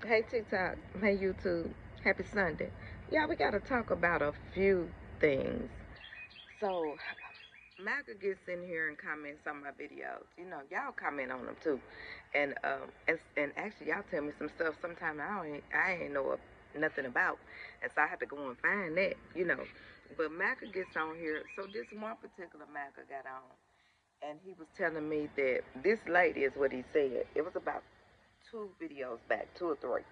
Hey TikTok, hey YouTube, happy Sunday. Yeah, we gotta talk about a few things. So, Maga gets in here and comments on my videos. You know, y'all comment on them too, and actually y'all tell me some stuff sometimes I ain't know nothing about, and so I have to go and find that. You know, but Maga gets on here. So this one particular Maga got on, and he was telling me that this lady is what he said. It was about two videos back, two or three.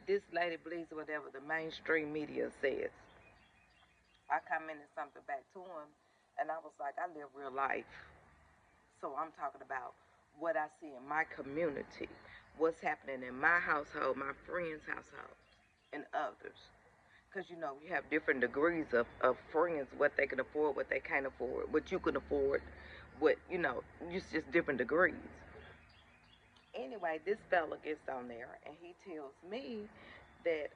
This lady believes whatever the mainstream media says. I commented something back to him, and I was like, I live real life. So I'm talking about what I see in my community, what's happening in my household, my friends' households, and others. Because, you know, we have different degrees of friends, what they can afford, what they can't afford, what you can afford, what, you know, just different degrees. Anyway, this fella gets on there and he tells me that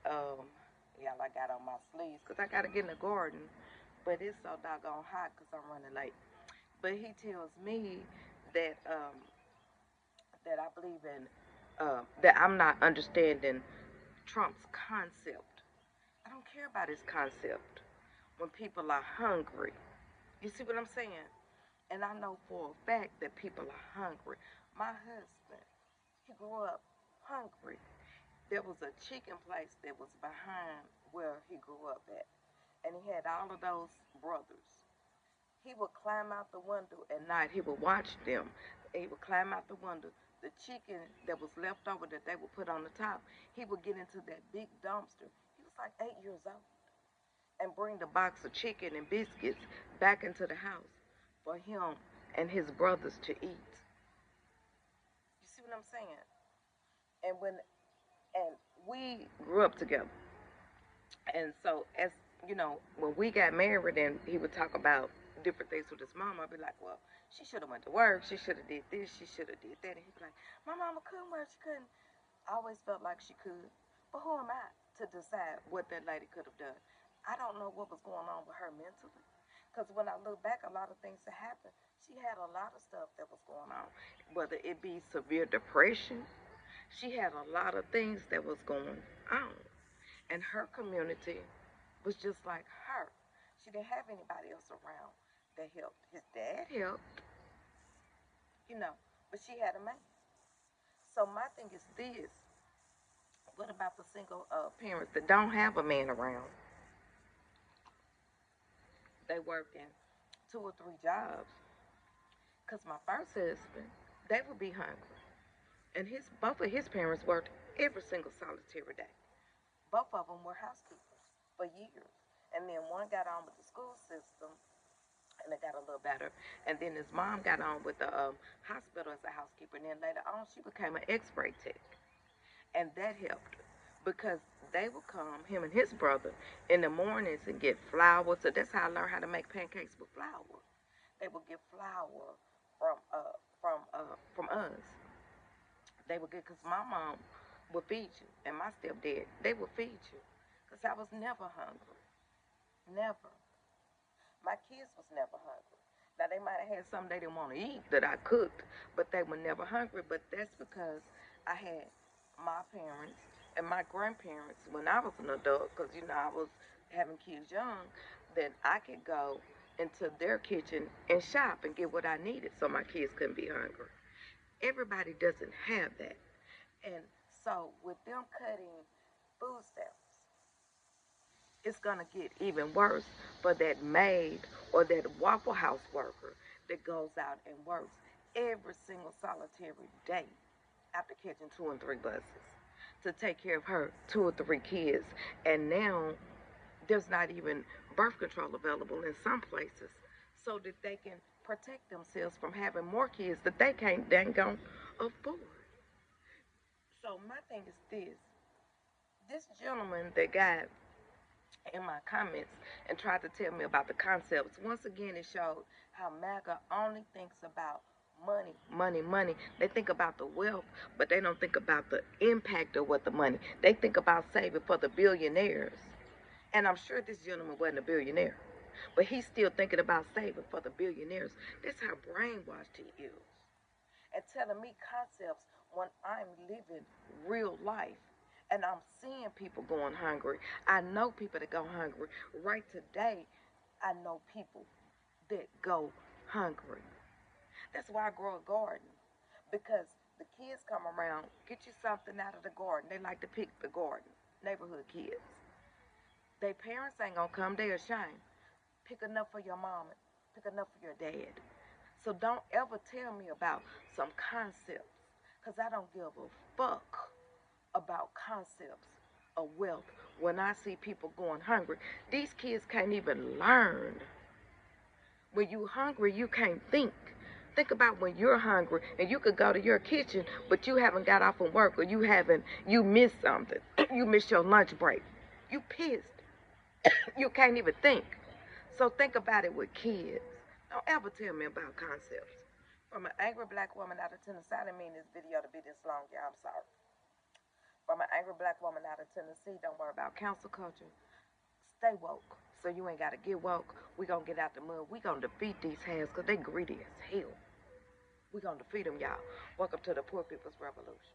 yeah, I got on my sleeves because I gotta get in the garden, but it's so doggone hot because I'm running late. But he tells me that that I believe in that I'm not understanding Trump's concept. I don't care about his concept when people are hungry. You see what I'm saying? And I know for a fact that people are hungry. My husband, he grew up hungry. There was a chicken place that was behind where he grew up at, and he had all of those brothers. He would climb out the window at night. He would watch them. He would climb out the window. The chicken that was left over that they would put on the top, he would get into that big dumpster. He was like 8 years old, and bring the box of chicken and biscuits back into the house for him and his brothers to eat. You see what I'm saying? And and we grew up together. And so, as you know, when we got married and he would talk about different things with his mom, I'd be like, well, she should have went to work. She should have did this. She should have did that. And he'd be like, my mama couldn't work. She couldn't. I always felt like she could. But who am I to decide what that lady could have done? I don't know what was going on with her mentally. Because when I look back, a lot of things that happened, she had a lot of stuff that was going on. Whether it be severe depression, she had a lot of things that was going on. And her community was just like her. She didn't have anybody else around that helped. His dad helped, you know, but she had a man. So my thing is this: what about the single parents that don't have a man around? They working two or three jobs. Cause my first husband, they would be hungry, and his both of his parents worked every single solitary day. Both of them were housekeepers for years, and then one got on with the school system and it got a little better. And then his mom got on with the hospital as a housekeeper. And then later on, she became an X-ray tech, and that helped because they would come, him and his brother, in the mornings and get flour. So that's how I learned how to make pancakes with flour. They would get flour from us. They would get because my mom would feed you, and my stepdad they would feed you because I was never hungry, never. My kids was never hungry. Now they might have had something they didn't want to eat that I cooked, but they were never hungry. But that's because I had my parents and my grandparents when I was an adult, because you know I was having kids young, that I could go into their kitchen and shop and get what I needed, so my kids couldn't be hungry. Everybody doesn't have that, and so with them cutting food stamps, it's gonna get even worse for that maid or that Waffle House worker that goes out and works every single solitary day after catching two and three buses to take care of her two or three kids. And now there's not even birth control available in some places so that they can protect themselves from having more kids that they can't dang on afford. So my thing is this gentleman that got in my comments and tried to tell me about the concepts. Once again, it showed how MAGA only thinks about money, money, money. They think about the wealth, but they don't think about the impact of what the money. They think about saving for the billionaires. And I'm sure this gentleman wasn't a billionaire, but he's still thinking about saving for the billionaires. That's how brainwashed he is. and telling me concepts when I'm living real life. And I'm seeing people going hungry. I know people that go hungry. Right today, I know people that go hungry. That's why I grow a garden. Because the kids come around, get you something out of the garden. They like to pick the garden. Neighborhood kids. Their parents ain't gonna come, they ashamed. Pick enough for your mama, pick enough for your dad. So don't ever tell me about some concepts, because I don't give a fuck about concepts of wealth when I see people going hungry. These kids can't even learn. When you hungry, you can't think. Think about when you're hungry and you could go to your kitchen, but you haven't got off from work, or you missed something. You missed your lunch break. You pissed. You can't even think. So think about it with kids. Don't ever tell me about concepts. From an angry black woman out of Tennessee, I didn't mean this video to be this long, yeah, I'm sorry. From an angry black woman out of Tennessee, don't worry about cancel culture. Stay woke. So you ain't got to get woke. We going to get out the mud. We going to defeat these hands because they greedy as hell. We going to defeat them, y'all. Welcome to the Poor People's Revolution.